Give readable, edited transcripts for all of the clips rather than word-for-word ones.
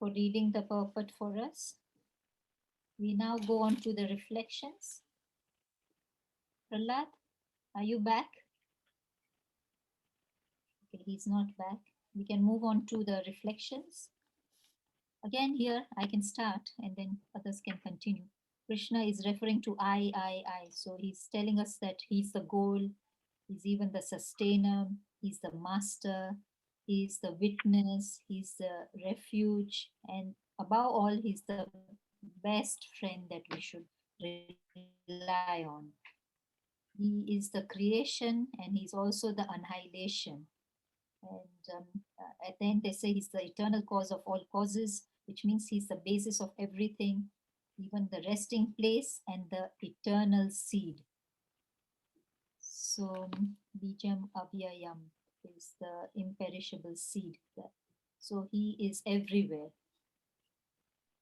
for reading the purport for us. We now go on to the reflections. Prahlad, are you back? Okay, he's not back. We can move on to the reflections. Again, here I can start and then others can continue. Krishna is referring to I. So he's telling us that he's the goal, he's even the sustainer, he's the master, he's the witness, he's the refuge, and above all, he's the best friend that we should rely on. He is the creation and he's also the annihilation. And at the end, they say he's the eternal cause of all causes, which means he's the basis of everything, even the resting place and the eternal seed. So, Bijam Abhyayam is the imperishable seed. So, he is everywhere.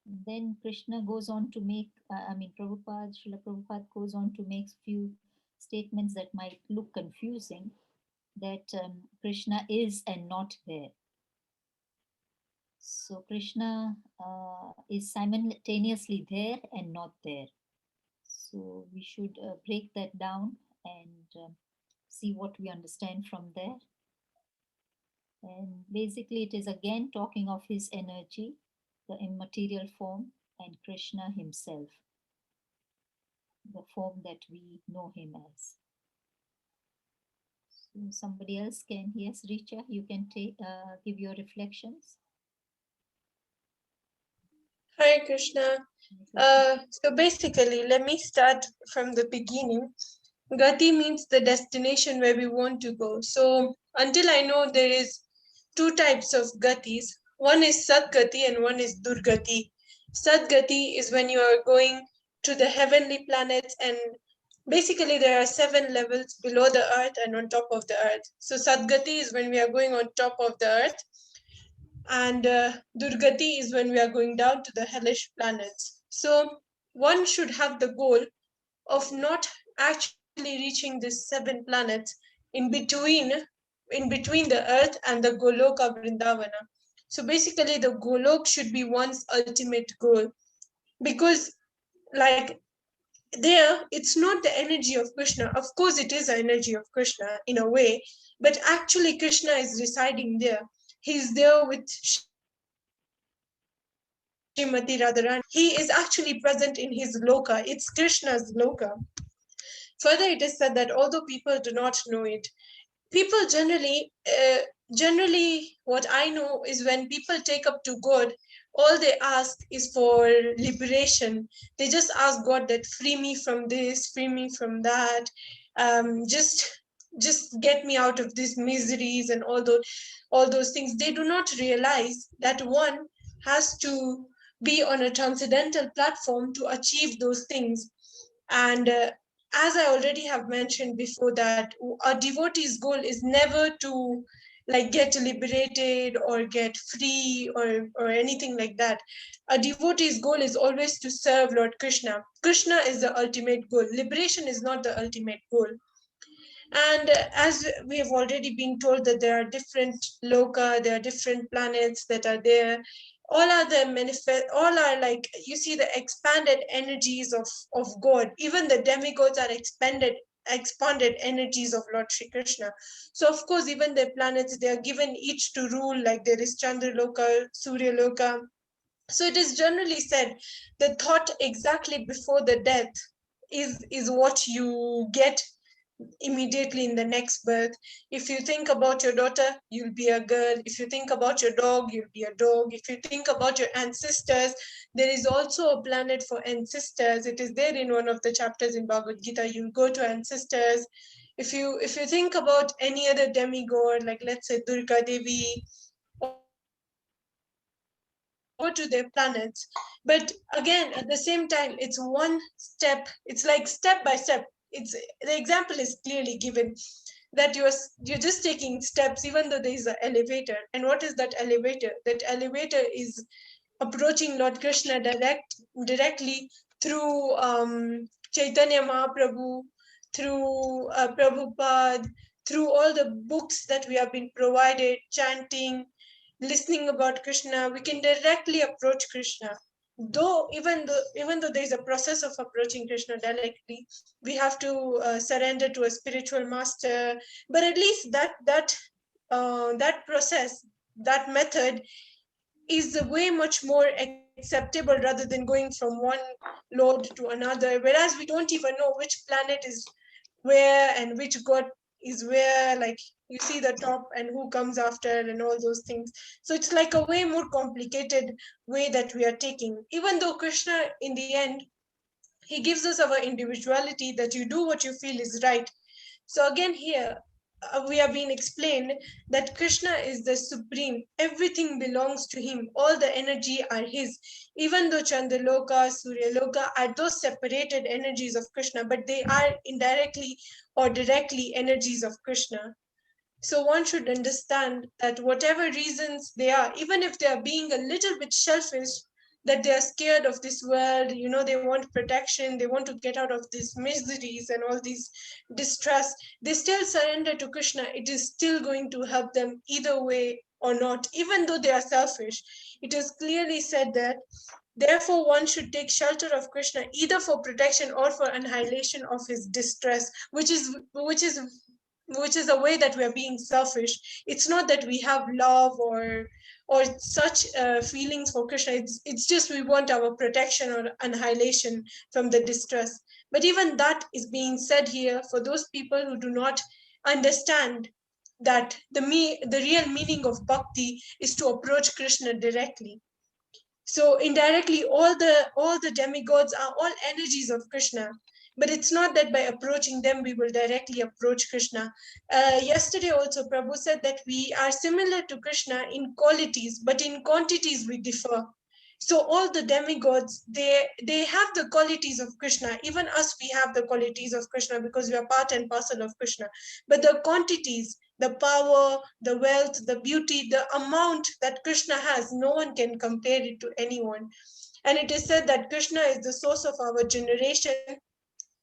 And then Krishna goes on to make, Srila Prabhupada goes on to make few statements that might look confusing, that Krishna is and not there. So Krishna is simultaneously there and not there. So we should break that down and see what we understand from there. And basically it is again talking of his energy, the immaterial form, and Krishna himself, the form that we know him as. So somebody else can, yes, Richa, you can take give your reflections. Hare Krishna. So basically, let me start from the beginning. Gati means the destination where we want to go. So until I know there is two types of gatis. One is Sadgati and one is Durgati. Sadgati is when you are going to the heavenly planets, and basically there are 7 levels below the earth and on top of the earth. So Sadgati is when we are going on top of the earth, and Durgati is when we are going down to the hellish planets. So one should have the goal of not actually reaching these 7 planets in between the earth and the Goloka Vrindavana. So basically the Golok should be one's ultimate goal, because like there it's not the energy of Krishna. Of course it is the energy of Krishna in a way, but actually Krishna is residing there. He's there with Srimati Radharani. He is actually present in his loka. It's Krishna's loka. Further, it is said that although people do not know it, people generally, what I know is when people take up to God, all they ask is for liberation. They just ask God that free me from this, free me from that, just get me out of these miseries and all those things. They do not realize that one has to be on a transcendental platform to achieve those things. And as I already have mentioned before, that a devotee's goal is never to like get liberated or get free or anything like that. A devotee's goal is always to serve Lord Krishna. Krishna is the ultimate goal. Liberation is not the ultimate goal. And as we have already been told that there are different loka, there are different planets that are there. All are the all are like, you see, the expanded energies of God. Even the demigods are expanded energies of Lord Shri Krishna. So of course, even the planets, they are given each to rule, like there is Chandra Loka, Surya Loka. So it is generally said the thought exactly before the death is what you get immediately in the next birth. If you think about your daughter, you'll be a girl. If you think about your dog, you'll be a dog. If you think about your ancestors, there is also a planet for ancestors. It is there in one of the chapters in Bhagavad Gita. You'll go to ancestors. If you think about any other demigod, like let's say Durga Devi, go to their planets. But again, at the same time, it's one step. It's like step by step. It's the example is clearly given that you're just taking steps, even though there is an elevator. And what is that elevator? That elevator is approaching Lord Krishna directly through Chaitanya Mahaprabhu, through Prabhupada, through all the books that we have been provided, chanting, listening about Krishna, we can directly approach Krishna. Even though there is a process of approaching Krishna directly, we have to surrender to a spiritual master. But at least that process, that method is way much more acceptable rather than going from one lord to another, whereas we don't even know which planet is where and which god is where, like you see the top and who comes after and all those things. So it's like a way more complicated way that we are taking, even though Krishna in the end, he gives us our individuality, that you do what you feel is right. So again here, we have been explained that Krishna is the supreme. Everything belongs to him. All the energy are his. Even though Chandraloka, Suryaloka are those separated energies of Krishna, but they are indirectly or directly energies of Krishna. So one should understand that whatever reasons they are, even if they are being a little bit selfish, that they are scared of this world, they want protection, they want to get out of these miseries and all these distress, they still surrender to Krishna. It is still going to help them either way or not, even though they are selfish. It is clearly said that therefore one should take shelter of Krishna either for protection or for annihilation of his distress, which is a way that we are being selfish. It's not that we have love or such feelings for Krishna. It's just we want our protection or annihilation from the distress. But even that is being said here for those people who do not understand that the real meaning of bhakti is to approach Krishna directly. So indirectly, all the demigods are all energies of Krishna. But it's not that by approaching them we will directly approach Krishna. Yesterday also Prabhu said that we are similar to Krishna in qualities, but in quantities we differ. So all the demigods, they have the qualities of Krishna. Even us, we have the qualities of Krishna because we are part and parcel of Krishna. But the quantities, the power, the wealth, the beauty, the amount that Krishna has, no one can compare it to anyone. And it is said that Krishna is the source of our generation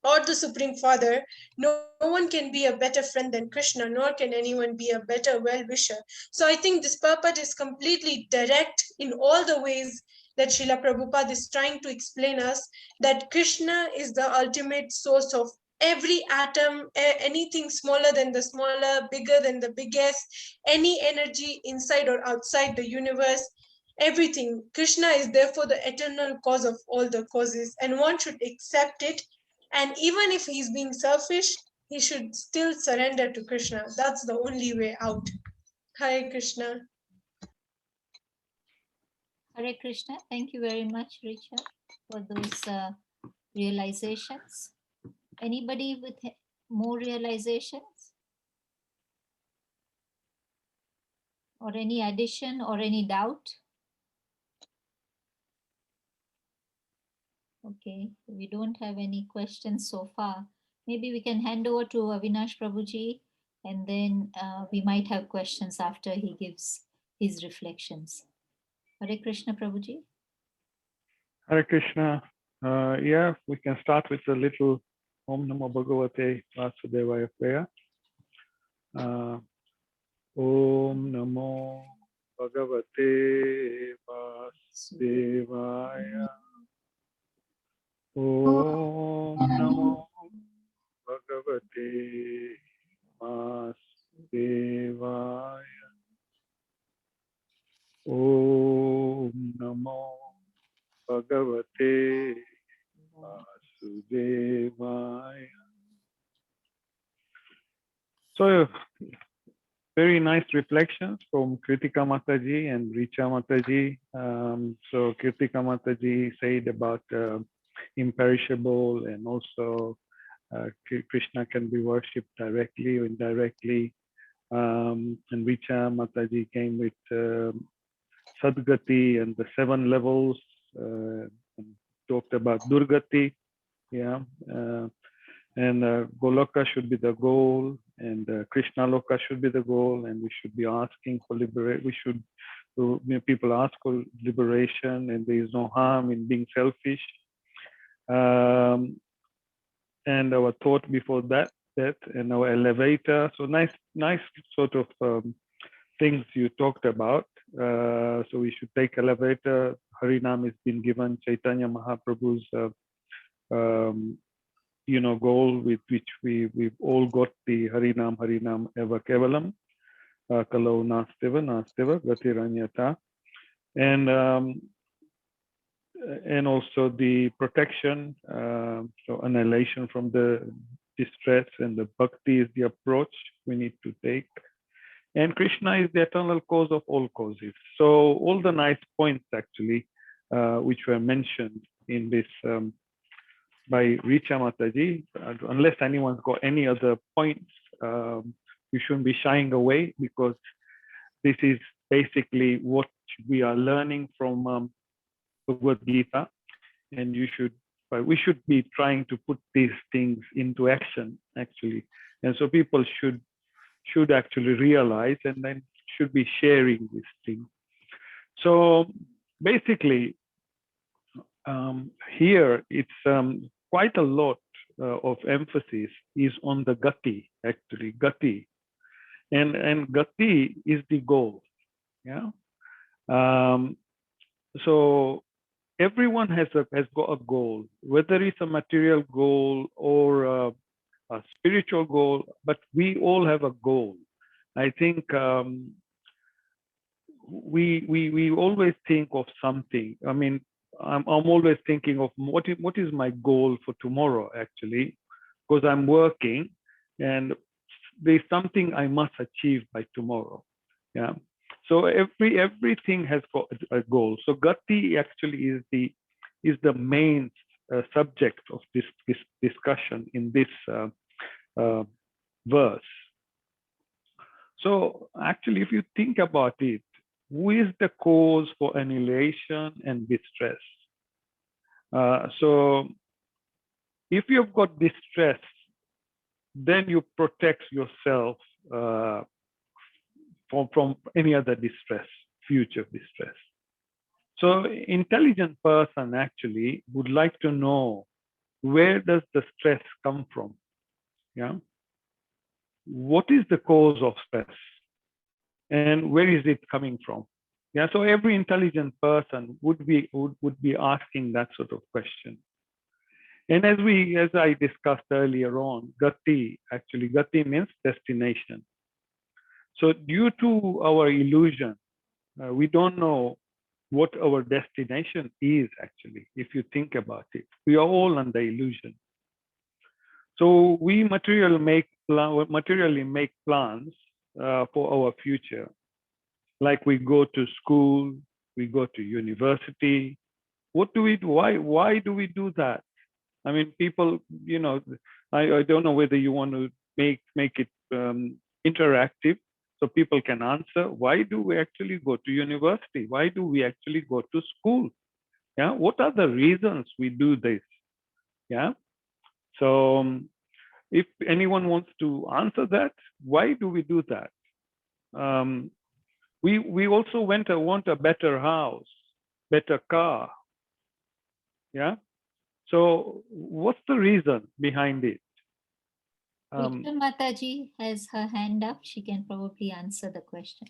or the Supreme Father. No one can be a better friend than Krishna, nor can anyone be a better well wisher. So I think this purport is completely direct in all the ways that Srila Prabhupada is trying to explain us, that Krishna is the ultimate source of every atom, anything smaller than the smaller, bigger than the biggest, any energy inside or outside the universe, everything. Krishna is therefore the eternal cause of all the causes, and one should accept it. And even if he's being selfish, he should still surrender to Krishna. That's the only way out. Hare Krishna. Hare Krishna. Thank you very much, Richard, for those realizations. Anybody with more realizations? Or any addition or any doubt? Okay, we don't have any questions so far. Maybe we can hand over to Avinash Prabhuji, and then we might have questions after he gives his reflections. Hare Krishna Prabhuji. Hare Krishna. Yeah, we can start with a little Om Namo Bhagavate Vasudevaya prayer. Om Namo Bhagavate Vasudevaya. Om Namo Bhagavate Vasudevaya. Om Namo Bhagavate Vasudevaya. So, very nice reflections from Kritika Mataji and Richa Mataji. So Kritika Mataji said about imperishable, and also Krishna can be worshipped directly or indirectly. And Richa Mataji came with Sadgati and the 7 levels, and talked about Durgati. Yeah. And Goloka should be the goal, and Krishna Loka should be the goal, and we should be asking for liberation. We should, people ask for liberation, and there is no harm in being selfish. And our thought before that, and our elevator. So nice sort of things you talked about. so we should take elevator. Harinam has been given Chaitanya Mahaprabhu's goal with which we've all got the Harinam eva kevalam, kalau nasteva gatiranyata, and also the protection, so annihilation from the distress, and the bhakti is the approach we need to take. And Krishna is the eternal cause of all causes. So all the nice points actually, which were mentioned in this by Richa Mataji, unless anyone's got any other points, you shouldn't be shying away, because this is basically what we are learning from Bhagavad Gita, and we should be trying to put these things into action actually, and so people should actually realize, and then should be sharing this thing. So basically, here it's quite a lot of emphasis is on the gati, actually gati, and gati is the goal. Yeah. So everyone has got a goal, whether it's a material goal or a spiritual goal, but we all have a goal. I think we always think of something. I mean, I'm always thinking of what is my goal for tomorrow, actually, because I'm working and there's something I must achieve by tomorrow. Yeah. So everything has got a goal. So gati actually is the main subject of this discussion in this verse. So actually, if you think about it, who is the cause for annihilation and distress? So if you've got distress, then you protect yourself from any other distress, future distress. So intelligent person actually would like to know, where does the stress come from? Yeah. What is the cause of stress? And where is it coming from? Yeah. So every intelligent person would be asking that sort of question. And as I discussed earlier on, gati means destination. So due to our illusion, we don't know what our destination is actually, if you think about it. We are all under illusion. So we materially make plans for our future. Like we go to school, we go to university. What do we do? Why do we do that? I mean, people, I don't know whether you want to make it interactive so people can answer. Why do we actually go to university? Why do we actually go to school? Yeah. What are the reasons we do this? Yeah. So if anyone wants to answer that, why do we do that? We also want a better house, better car. Yeah. So what's the reason behind it? Richa Mataji has her hand up. She can probably answer the question.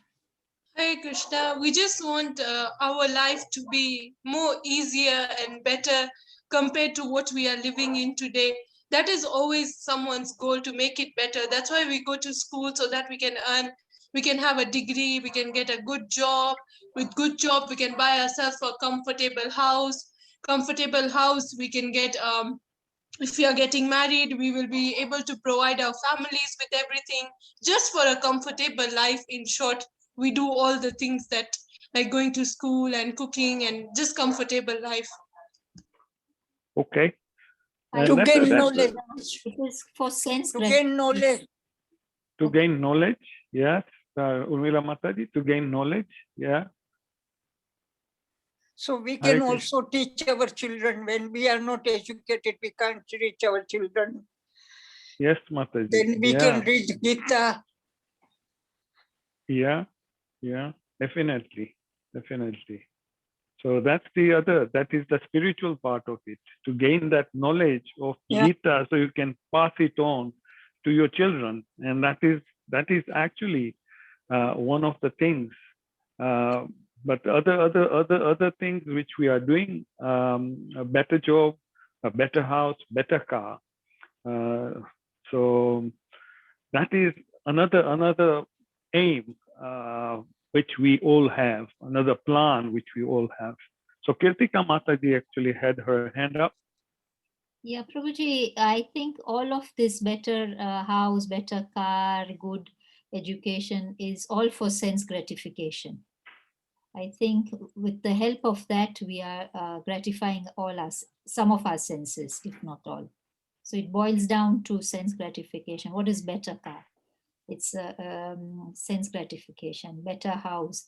Hare Krishna, we just want our life to be more easier and better compared to what we are living in today. That is always someone's goal, to make it better. That's why we go to school, so that we can earn, we can have a degree, we can get a good job. With good job, we can buy ourselves a comfortable house. Comfortable house, we can get if we are getting married, we will be able to provide our families with everything just for a comfortable life. In short, we do all the things that, like going to school and cooking and just comfortable life. Okay. To gain knowledge. It is for sense To gain knowledge. To gain knowledge, yes. Urmila Mataji, to gain knowledge, yeah. So we can also teach our children. When we are not educated, we can't reach our children. Yes, Mataji. Then we can read Gita. Yeah, definitely. So that's that is the spiritual part of it, to gain that knowledge of Gita so you can pass it on to your children. And that is actually one of the things But other things which we are doing, a better job, a better house, better car. So that is another aim which we all have, another plan which we all have. So Kirtika Mataji actually had her hand up. Yeah, Prabhuji, I think all of this better house, better car, good education is all for sense gratification. I think with the help of that, we are gratifying some of our senses, if not all. So it boils down to sense gratification. What is better car? It's sense gratification, better house,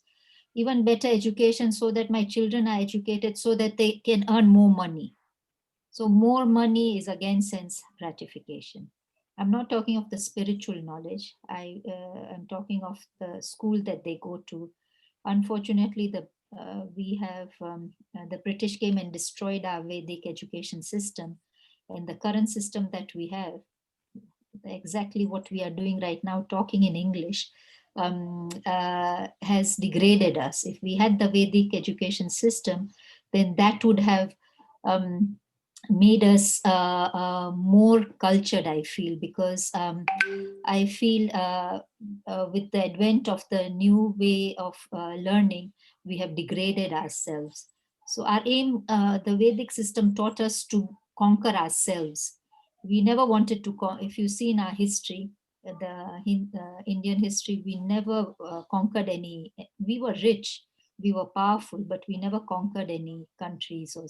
even better education, so that my children are educated so that they can earn more money. So more money is again sense gratification. I'm not talking of the spiritual knowledge. I'm talking of the school that they go to. Unfortunately, the British came and destroyed our Vedic education system, and the current system that we have, exactly what we are doing right now, talking in English, has degraded us. If we had the Vedic education system, then that would have made us more cultured, I feel, because I feel with the advent of the new way of learning, we have degraded ourselves. So our aim, the Vedic system taught us to conquer ourselves. We never wanted to, if you see in our history, Indian history, we never conquered any, we were rich, we were powerful, but we never conquered any countries or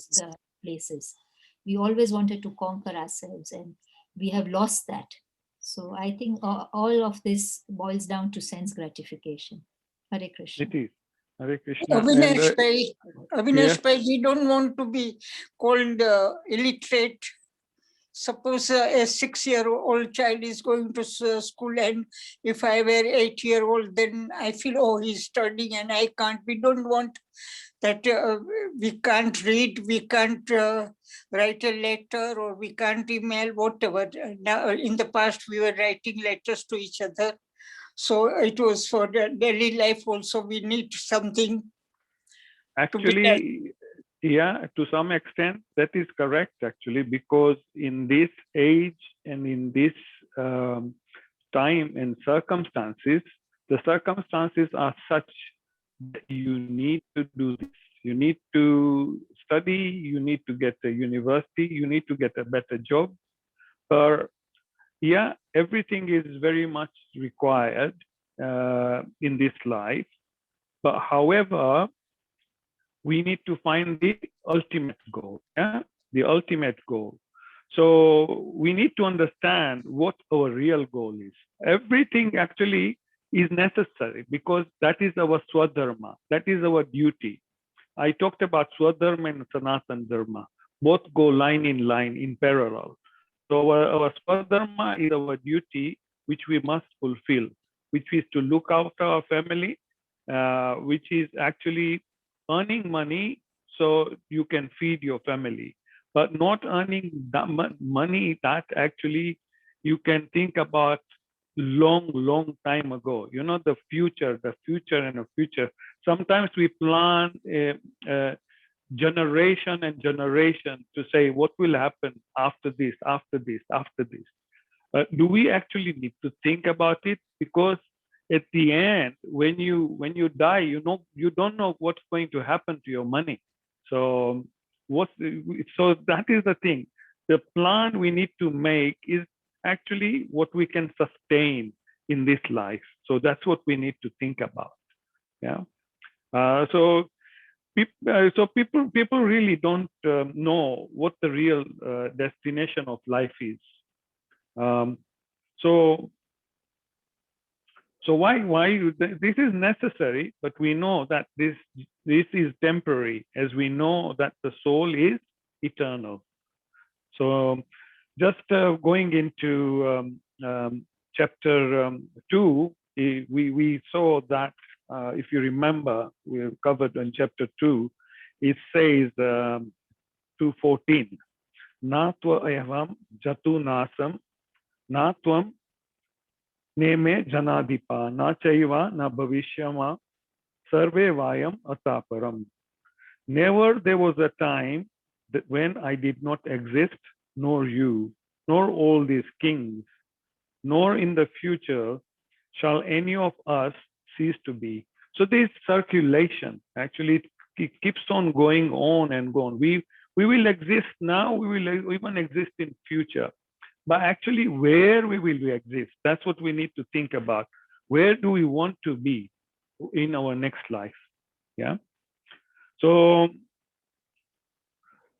places. We always wanted to conquer ourselves, and we have lost that. So I think all of this boils down to sense gratification. Hare Krishna. It is. Hare Krishna. Avinash Pai, yes. we don't want to be called illiterate. Suppose a 6-year-old child is going to school, and if I were 8-year-old, then I feel, oh, he's studying and I can't. We don't want that. We can't read, we can't write a letter, or we can't email, whatever. Now, in the past, we were writing letters to each other. So it was for the daily life also. We need something. Actually, yeah, to some extent, that is correct, actually, because in this age and in this time and circumstances, the circumstances are such that you need to do this. You need to study, you need to get a university, you need to get a better job. Yeah, everything is very much required in this life. But however, we need to find the ultimate goal, yeah, the ultimate goal. So we need to understand what our real goal is. Everything actually is necessary because that is our swadharma, that is our duty. I talked about swadharma and sanatana dharma. Both go line in parallel. So our swadharma is our duty, which we must fulfill, which is to look after our family, which is actually earning money so you can feed your family, but not earning that money that actually you can think about long time ago. You know, the future and the future. Sometimes we plan a generation and generation to say what will happen after this. Do we actually need to think about it? Because at the end, when you die, you don't know what's going to happen to your money. So that is the thing. The plan we need to make is actually what we can sustain in this life. So that's what we need to think about. Yeah. So people really don't know what the real destination of life is. So why this is necessary, but we know that this is temporary, as we know that the soul is eternal. So just going into chapter 2, we saw that if you remember, we covered in chapter 2, it says 2:14, Natva evam jatu nasam natvam neme janadipa na chaiva na bhavishyama Sarve Vayam Ataparam. Never there was a time that when I did not exist, nor you, nor all these kings, nor in the future shall any of us cease to be. So this circulation, actually, it keeps on going on and on. We will exist now, we will even exist in future. But actually, where we will exist, that's what we need to think about. Where do we want to be in our next life? Yeah. So,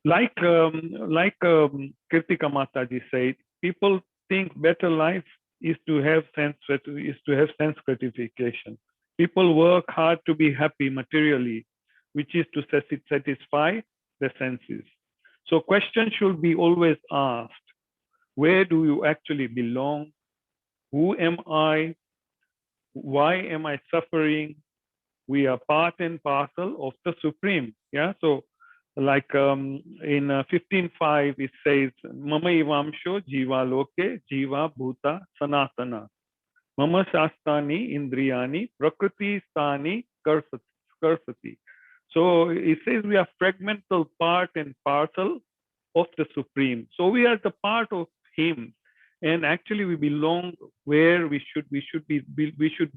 like Kirtika Mataji said, people think better life is to have sense gratification. People work hard to be happy materially, which is to satisfy the senses. So, questions should be always asked: where do you actually belong? Who am I? Why am I suffering? We are part and parcel of the Supreme. Yeah. So, like in 15.5, it says, Mama Ivamsho Jiva Loke Jiva Bhuta Sanatana. Mama Shastani Indriyani Prakriti Stani Karsati. So it says we are fragmental part and parcel of the Supreme. So we are the part of Him. And actually we belong where we should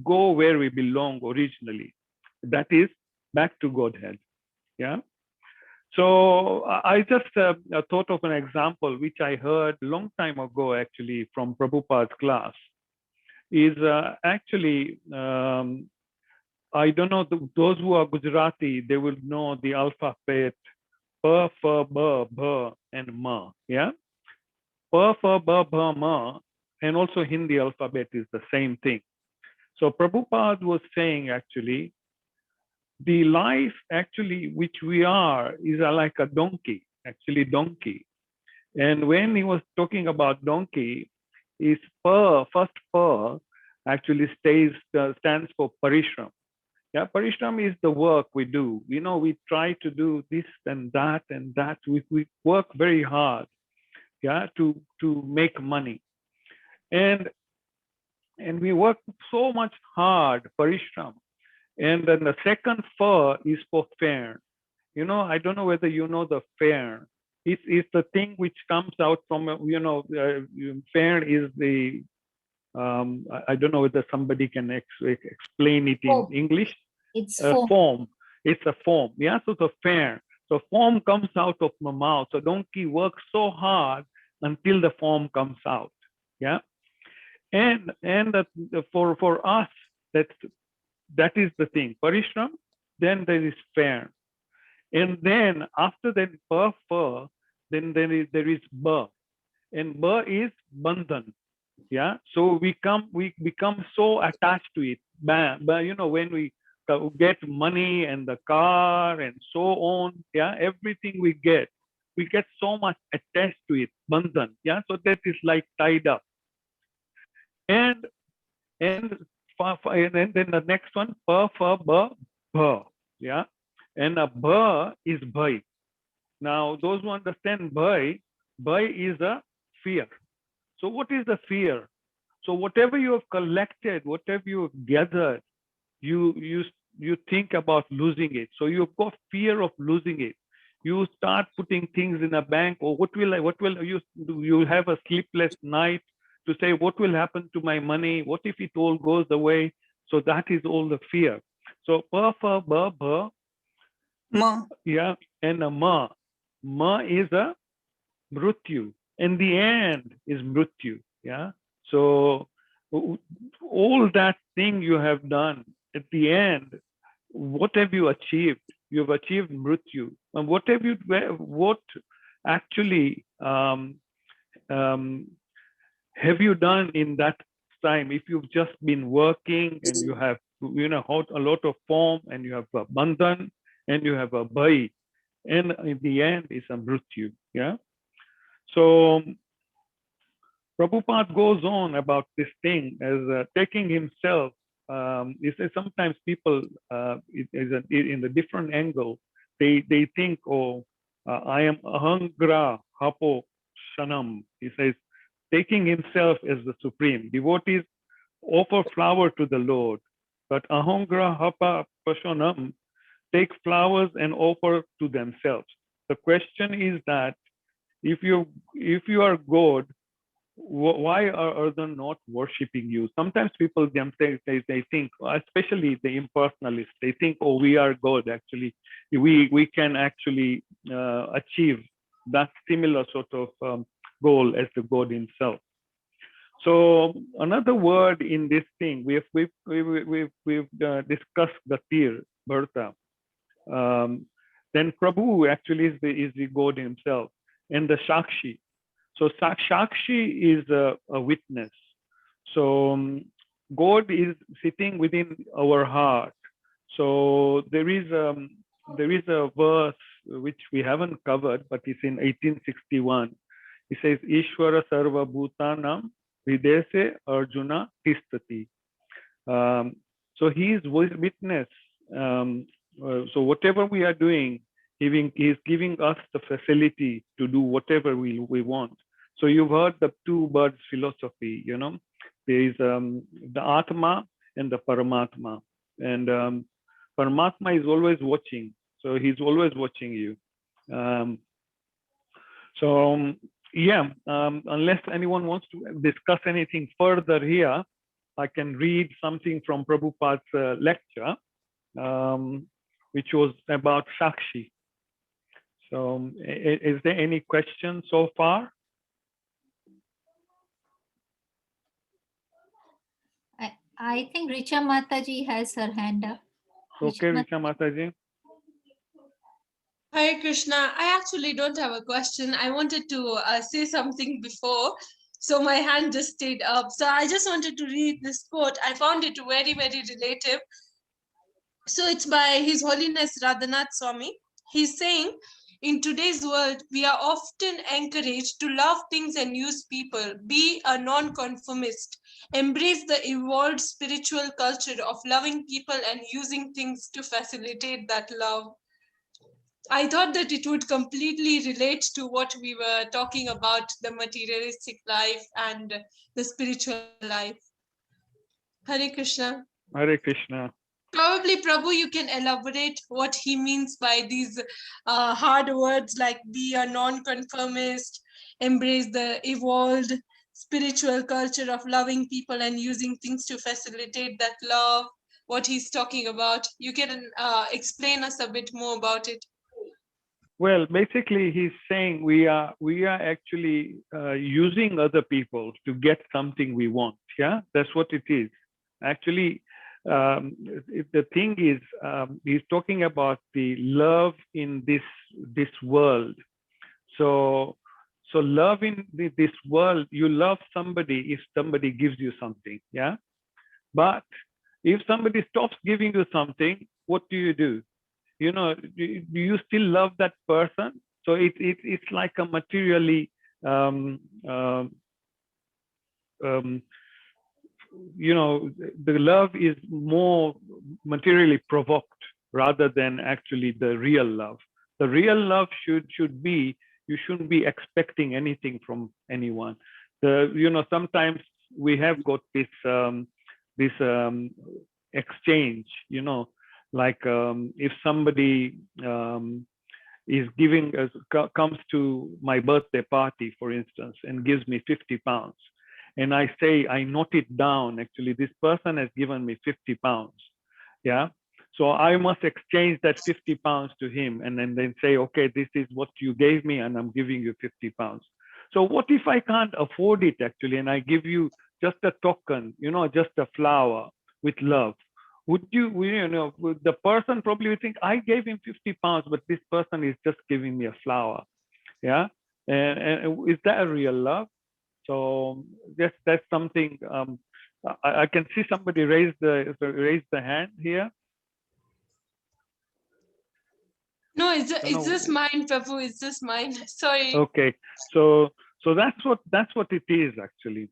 go where we belong originally. That is back to Godhead. Yeah. So I just thought of an example which I heard a long time ago, actually, from Prabhupada's class. Is actually, I don't know, those who are Gujarati, they will know the alphabet Pa, Fa, Ba, Bha, and Ma. Yeah. Pa, Fa, Ba, Bha, Ma, and also Hindi alphabet is the same thing. So Prabhupada was saying, actually, the life actually which we are is like a donkey, actually donkey. And when he was talking about donkey, his first pa actually stands for parishram. Yeah, parishram is the work we do. You know, we try to do this and that and that. We work very hard, yeah, to make money. And we work so much hard, parishram. And then the second fa is for fair. You know, I don't know whether you know the fair. It's the thing which comes out from, fair is the, I don't know whether somebody can explain it in Form. English. It's form. Form. It's a form. Yeah, so the fair. So form comes out of my mouth. So donkey works so hard until the form comes out. Yeah. And for us, that is the thing. Parishram, then there is fair. And then after that, pa, then there is ba. And ba is bandhan. Yeah. So we become so attached to it. But you know, when we get money and the car and so on, yeah, everything we get so much attached to it. Bandhan. Yeah. So that is like tied up. And then the next one, pa, fa, ba, bha. Yeah. And a bha is bhai. Now, those who understand bhai is a fear. So what is the fear? So whatever you have collected, whatever you have gathered, you think about losing it. So you've got fear of losing it. You start putting things in a bank, or what will you do? You have a sleepless night to say, what will happen to my money? What if it all goes away? So that is all the fear. So pa, fa, ba, bha, Ma. yeah, and a ma. Ma is a mrityu. And the end is mrityu. Yeah. So all that thing you have done at the end, what have you achieved? You've achieved mrityu. And what actually have you done in that time? If you've just been working and you have, a lot of form, and you have a bandhan and you have a bhai, and in the end is a mrityu. Yeah. So Prabhupada goes on about this thing as taking himself. He says sometimes people in the different angle, they think, oh, I am ahangra hapo shanam. He says, taking himself as the supreme. Devotees offer flower to the Lord, but ahongra hapa pashanam take flowers and offer to themselves. The question is that if you are God, why are others not worshiping you? Sometimes people they think, especially the impersonalists, they think, oh, we are God. Actually, we can actually achieve that similar sort of goal as the God himself. So another word in this thing, we've discussed Gatir, Bharta. Then Prabhu actually is the God himself, and the Shakshi. So Shakshi is a witness. So God is sitting within our heart. So there is a verse which we haven't covered, but it's in 1861. It says, Ishvara Sarva Bhutanam Videse Arjuna Tistati. So he is witness. So whatever we are doing, he is giving us the facility to do whatever we want. So you've heard the two birds philosophy, you know, there is the Atma and the Paramatma. And Paramatma is always watching. So he's always watching you. Unless anyone wants to discuss anything further here, I can read something from Prabhupada's lecture, which was about Sakshi. So is there any questions so far? I think Richa Mataji has her hand up. Okay, Richa Mataji. Hare Krishna. I actually don't have a question. I wanted to say something before, so my hand just stayed up. So I just wanted to read this quote. I found it very, very relative. So it's by His Holiness Radhanath Swami. He's saying, in today's world, we are often encouraged to love things and use people, be a non-conformist, embrace the evolved spiritual culture of loving people and using things to facilitate that love. I thought that it would completely relate to what we were talking about, the materialistic life and the spiritual life. Hare Krishna. Hare Krishna. Probably, Prabhu, you can elaborate what he means by these hard words like be a non-conformist, embrace the evolved spiritual culture of loving people and using things to facilitate that love, what he's talking about. You can explain us a bit more about it. Well, basically, he's saying we are actually using other people to get something we want. Yeah, that's what it is. Actually, the thing is, he's talking about the love in this world. So love in this world, you love somebody if somebody gives you something. Yeah, but if somebody stops giving you something, what do? You know, do you still love that person? So it's like a materially you know, the love is more materially provoked rather than actually the real love. The real love should be, you shouldn't be expecting anything from anyone. You know, sometimes we have got this exchange, you know, like if somebody is giving us, comes to my birthday party, for instance, and gives me 50 pounds. And I say, I note it down, actually, this person has given me 50 pounds. Yeah. So I must exchange that 50 pounds to him and then say, okay, this is what you gave me and I'm giving you 50 pounds. So what if I can't afford it actually, and I give you just a token, you know, just a flower with love? Would you know, the person probably would think, I gave him 50 pounds, but this person is just giving me a flower. Yeah. And is that a real love? So that's something. I can see somebody raise the hand here. No, it's just mine, Prabhu. It's just mine. Sorry. Okay, so that's what it is actually.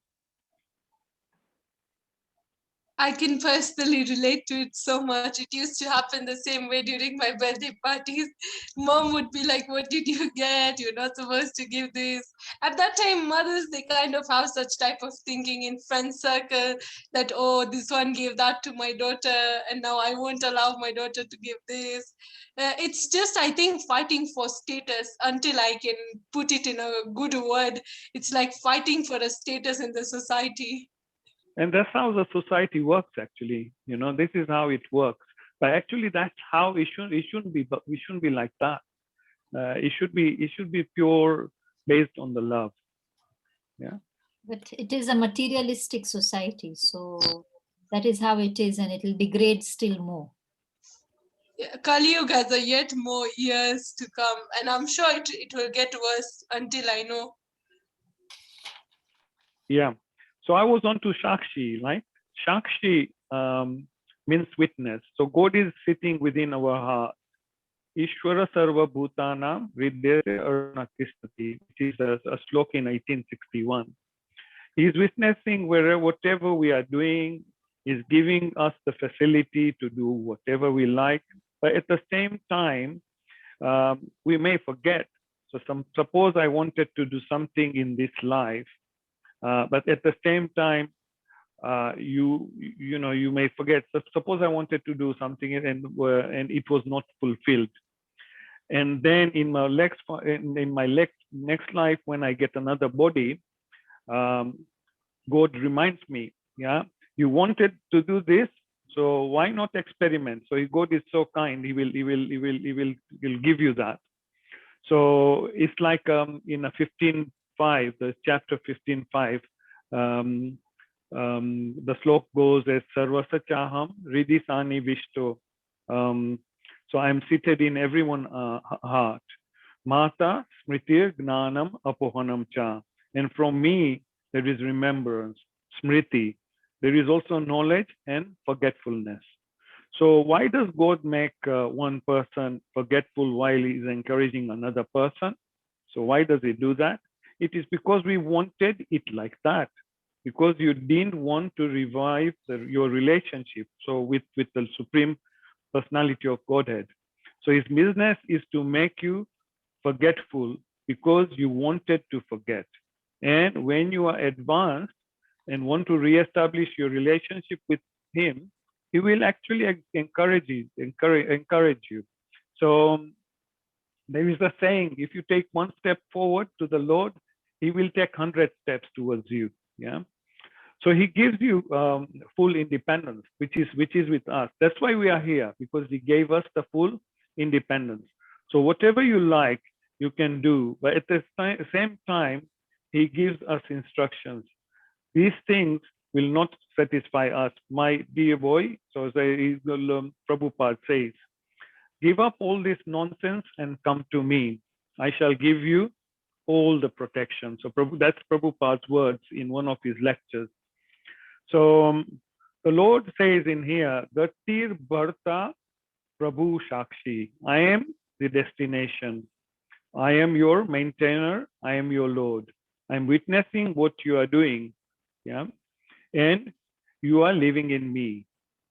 I can personally relate to it so much. It used to happen the same way during my birthday parties. Mom would be like, "What did you get? You're not supposed to give this." At that time, mothers, they kind of have such type of thinking in friend circle that, oh, this one gave that to my daughter, and now I won't allow my daughter to give this. It's just, I think, fighting for status until I can put it in a good word. It's like fighting for a status in the society. And that's how the society works, actually. This is how it works. But actually, that's how it shouldn't be. But we shouldn't be like that. It should be pure, based on the love. Yeah. But it is a materialistic society, so that is how it is, and it will degrade still more. Kali Yuga has yet more years to come, and I'm sure it will get worse until I know. Yeah. So I was on to Shakshi, right? Shakshi means witness. So God is sitting within our heart. Ishwara Sarva Bhutanam Hridaya Aruna Tishtati, which is a slok in 1861. He is witnessing whatever we are doing, is giving us the facility to do whatever we like. But at the same time, we may forget. So suppose I wanted to do something in this life, but at the same time, you may forget. So suppose I wanted to do something and it was not fulfilled. And then in my next life, when I get another body, God reminds me, yeah, you wanted to do this, so why not experiment? So God is so kind; He will give you that. So it's like in a 15:5, the chapter 15:5, the slok goes as Sarvasa Chaham Ridisani Vishto. So I'm seated in everyone's heart. Mata Smritir Gnanam Apohanam Cha. And from me, there is remembrance, Smriti. There is also knowledge and forgetfulness. So why does God make one person forgetful while he is encouraging another person? So why does he do that? It is because we wanted it like that, because you didn't want to revive your relationship with the Supreme Personality of Godhead. So his business is to make you forgetful because you wanted to forget. And when you are advanced and want to reestablish your relationship with him, he will actually encourage you. So there is a saying: if you take one step forward to the Lord, he will take 100 steps towards you. Yeah. So he gives you full independence, which is with us. That's why we are here, because he gave us the full independence. So whatever you like, you can do. But at the same time, he gives us instructions. These things will not satisfy us, my dear boy. So Prabhupada says, give up all this nonsense and come to me. I shall give you all the protection. So that's Prabhupada's words in one of his lectures. So the Lord says in here, Gatir Bharta Prabhu Shakshi. I am the destination. I am your maintainer. I am your Lord. I'm witnessing what you are doing. Yeah. And you are living in me.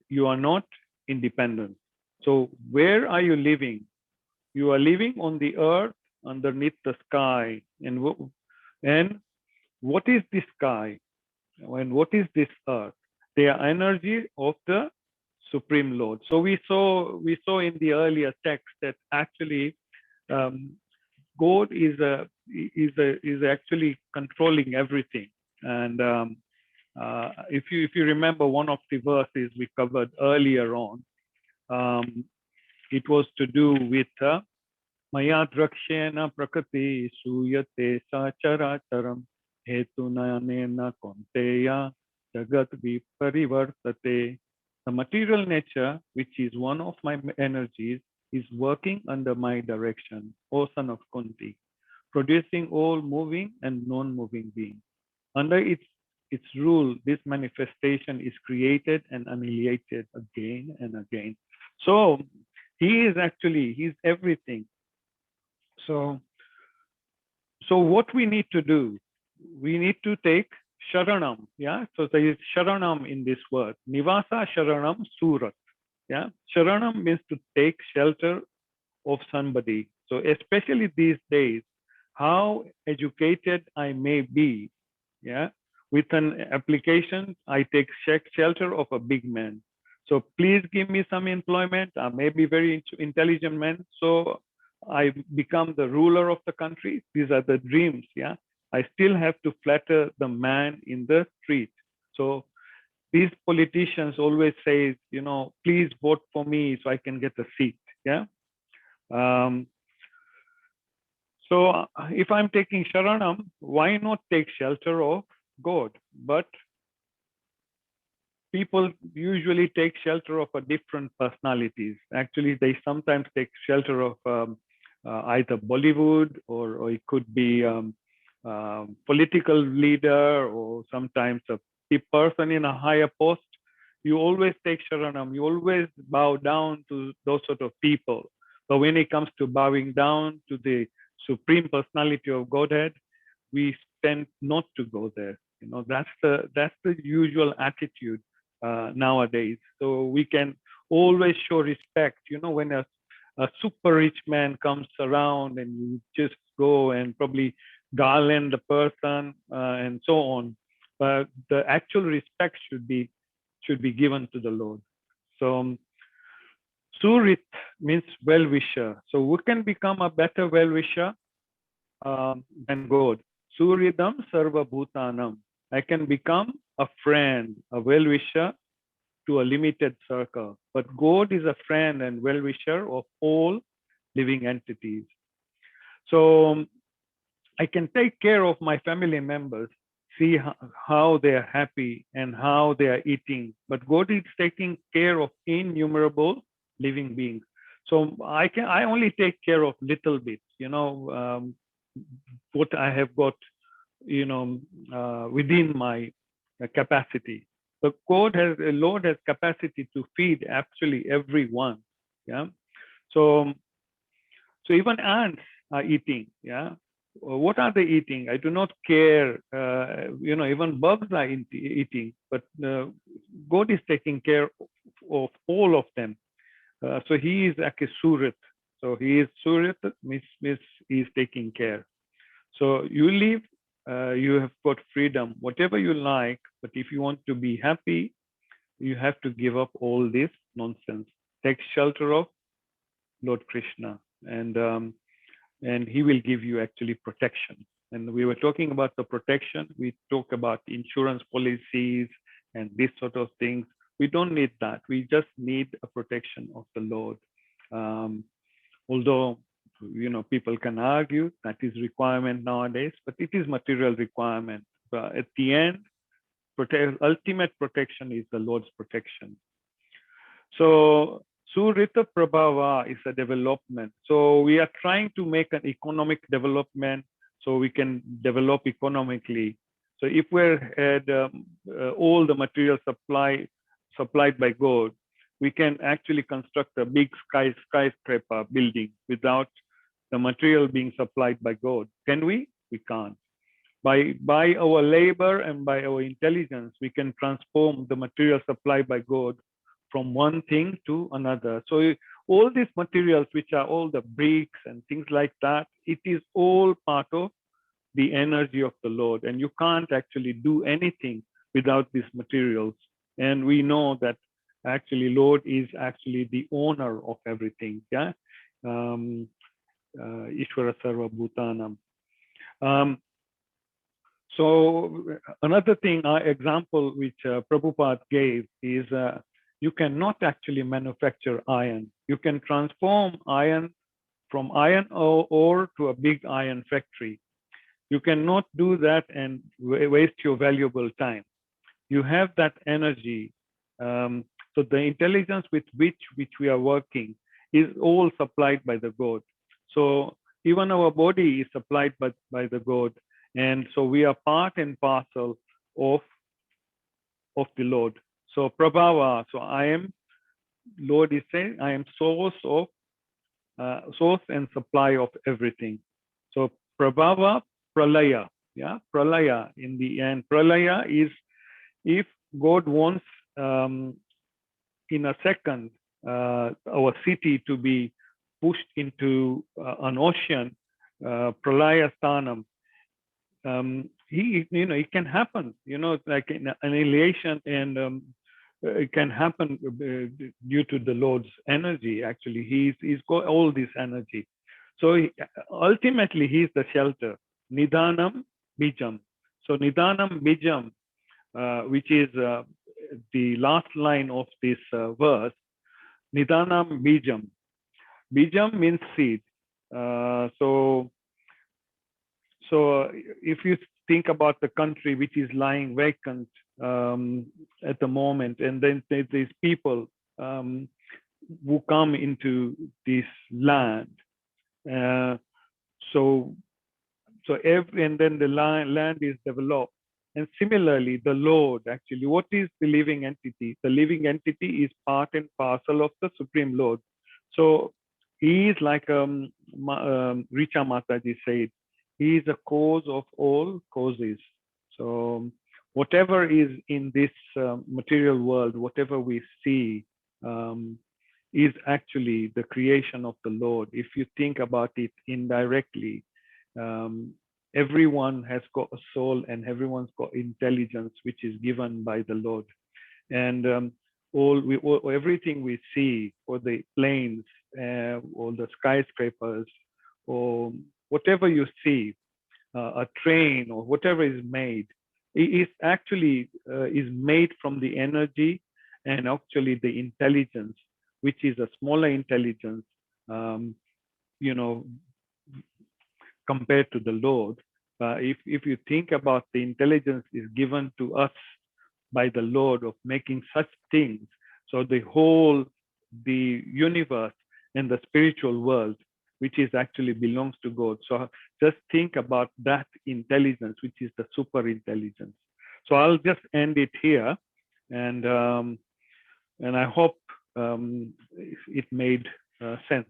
You are not independent. So where are you living? You are living on the earth underneath the sky. And what is the sky? And what is this earth? They are energy of the Supreme Lord. So we saw in the earlier text that actually God is actually controlling everything. And if you remember one of the verses we covered earlier on, it was to do with Maya Drakshena Prakriti Suyate Sacharacharam Hetunanena Konteya Jagat Viparivartate. The material nature, which is one of my energies, is working under my direction, O son of Kunti, producing all moving and non-moving beings. Under its rule, this manifestation is created and annihilated again and again. So he's everything. So what we need to do, we need to take Sharanam, yeah. So there is Sharanam in this word. Nivasa Sharanam Surat, yeah. Sharanam means to take shelter of somebody. So especially these days, how educated I may be, yeah, with an application, I take shelter of a big man. So please give me some employment. I may be very intelligent man, so I become the ruler of the country. These are the dreams, yeah. I still have to flatter the man in the street. So these politicians always say, you know, please vote for me so I can get a seat, yeah. Um, so if I'm taking Sharanam, why not take shelter of God? But people usually take shelter of a different personalities. Actually, they sometimes take shelter of either Bollywood or it could be political leader or sometimes a person in a higher post. You always take Sharanam. You always bow down to those sort of people. But when it comes to bowing down to the supreme personality of Godhead, we tend not to go there. You know, that's the usual attitude nowadays. So we can always show respect. You know, when a super rich man comes around and you just go and probably garland the person and so on. But the actual respect should be given to the Lord. So Surit means well-wisher. So we can become a better well-wisher than God. Suridam Sarva Bhutanam. I can become a friend, a well-wisher to a limited circle. But God is a friend and well-wisher of all living entities. So I can take care of my family members, see how they are happy and how they are eating. But God is taking care of innumerable living beings. So I only take care of little bit, you know, what I have got, you know, within my capacity. So Lord has capacity to feed actually everyone. Yeah. So even ants are eating. Yeah. What are they eating? I do not care. You know, even bugs are eating, but God is taking care of all of them. So he is like a surat. So he is surat means he is taking care. So you live, you have got freedom, whatever you like. But if you want to be happy, you have to give up all this nonsense. Take shelter of Lord Krishna, and he will give you actually protection. And we were talking about the protection. We talk about insurance policies and this sort of things. We don't need that. We just need a protection of the Lord. Although, you know, people can argue that is requirement nowadays, but it is material requirement. But at the end, ultimate protection is the Lord's protection. So Surita Prabhava is a development. So we are trying to make an economic development so we can develop economically. So if we're at all the material supplied by God, we can actually construct a big skyscraper building without the material being supplied by God. Can we? We can't. By our labor and by our intelligence, we can transform the material supplied by God from one thing to another. So all these materials, which are all the bricks and things like that, it is all part of the energy of the Lord. And you can't actually do anything without these materials. And we know that actually Lord is actually the owner of everything. Yeah. Ishvara Sarva Bhutanam. So another thing, example which Prabhupada gave is you cannot actually manufacture iron. You can transform iron from iron ore to a big iron factory. You cannot do that and waste your valuable time. You have that energy. So the intelligence with which we are working is all supplied by the God. So even our body is supplied by the God. And so we are part and parcel of the Lord. So Prabhava, so I am, Lord is saying, I am source and supply of everything. So Prabhava, Pralaya. Yeah, pralaya in the end. Pralaya is if God wants in a second our city to be pushed into an ocean, pralaya sthanam. It can happen, like in annihilation, and it can happen due to the Lord's energy. Actually, he's got all this energy. So ultimately, he's the shelter. Nidhanam bijam. So Nidhanam bijam, which is the last line of this verse. Nidhanam bijam. Bijam means seed. So if you think about the country which is lying vacant at the moment, and then these people who come into this land, so and then the land is developed. And similarly, the Lord, actually, what is the living entity? The living entity is part and parcel of the Supreme Lord. So he is like Richa Mataji said, he is a cause of all causes. So whatever is in this material world, whatever we see, is actually the creation of the Lord. If you think about it indirectly, everyone has got a soul and everyone's got intelligence, which is given by the Lord. And everything we see, or the planes, or the skyscrapers, or whatever you see, a train or whatever is made, it is actually is made from the energy and actually the intelligence, which is a smaller intelligence, compared to the Lord. If you think about the intelligence is given to us by the Lord of making such things, so the universe and the spiritual world, which is actually belongs to God. So just think about that intelligence, which is the super intelligence. So I'll just end it here, and I hope it made sense.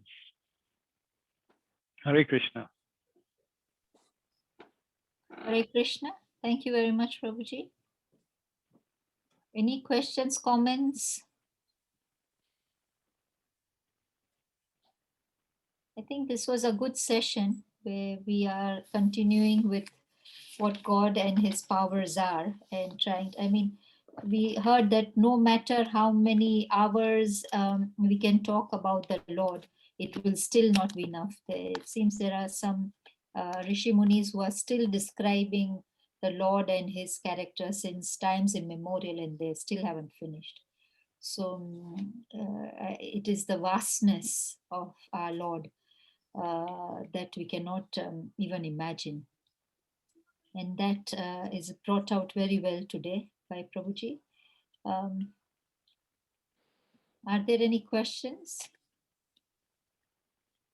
Hare Krishna. Hare Krishna. Thank you very much, Prabhuji. Any questions, comments? I think this was a good session where we are continuing with what God and his powers are, and we heard that no matter how many hours we can talk about the Lord, it will still not be enough. It seems there are some Rishi Munis who are still describing the Lord and his character since times immemorial, and they still haven't finished. So it is the vastness of our Lord that we cannot even imagine. And that is brought out very well today by Prabhuji. Are there any questions?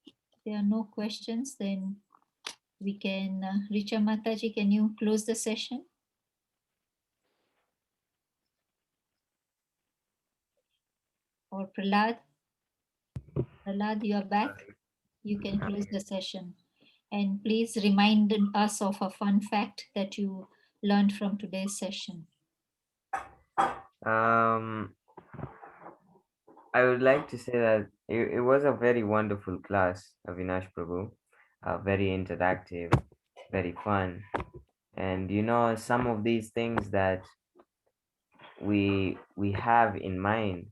If there are no questions, then we can, Richa Mataji, can you close the session? Or Prahlad? Prahlad, you are back. You can close the session. And please remind us of a fun fact that you learned from today's session. I would like to say that it was a very wonderful class, Avinash Prabhu, very interactive, very fun. And some of these things that we have in mind,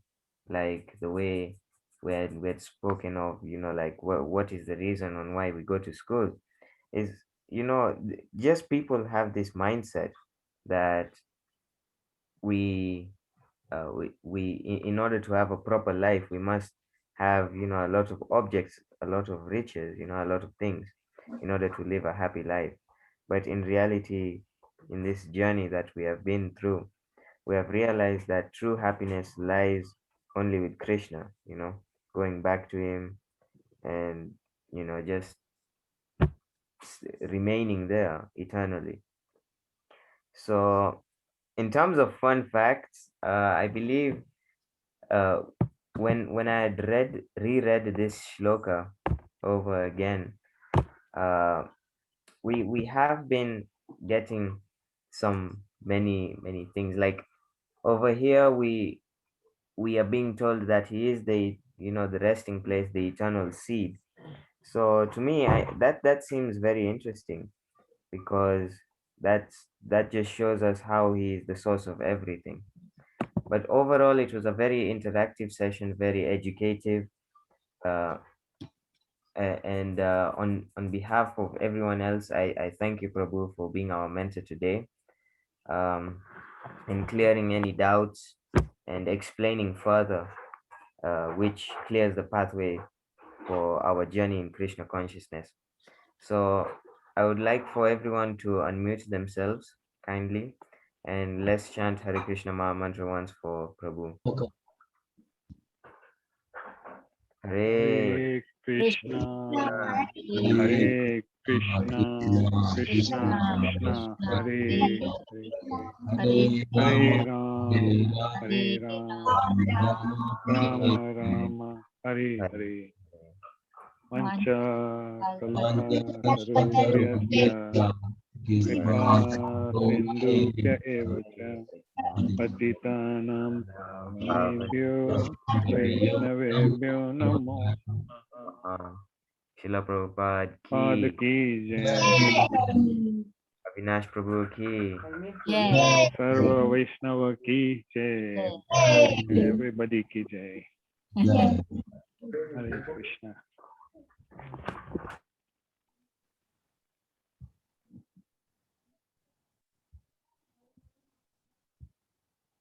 like the way we had spoken of, like what is the reason on why we go to school, is just people have this mindset that we in order to have a proper life, we must have a lot of objects, a lot of riches, a lot of things in order to live a happy life. But in reality, in this journey that we have been through, we have realized that true happiness lies only with Krishna, going back to him, and just remaining there eternally. So in terms of fun facts, I believe uh, when I had reread this shloka over again, we have been getting many things. Like over here, we are being told that he is the, the resting place, the eternal seed. So to me, that seems very interesting, because that just shows us how he is the source of everything. But overall, it was a very interactive session, very educative. Uh, and on behalf of everyone else, I thank you, Prabhu, for being our mentor today, um, and clearing any doubts and explaining further, which clears the pathway for our journey in Krishna consciousness. So I would like for everyone to unmute themselves kindly, and let's chant Hare Krishna Maha Mantra once for Prabhu. Okay. Hare Hare Krishna, Hare Hare Krishna, Krishna Krishna, Hare Hare, Hare Ram, Hare Ram, Rama Rama, Hare Hare. Vancha kalpa tarubhyasya kripa sindhubhya eva cha patitanam pavanebhyo vaishnavebhyo namo namaha. Srila Prabhupada Pada ki, ki jai, Avinash Prabhu ki. Jai. Sarva Vaishnava ki jai, Jai. everybody ki jai. Hare Krishna.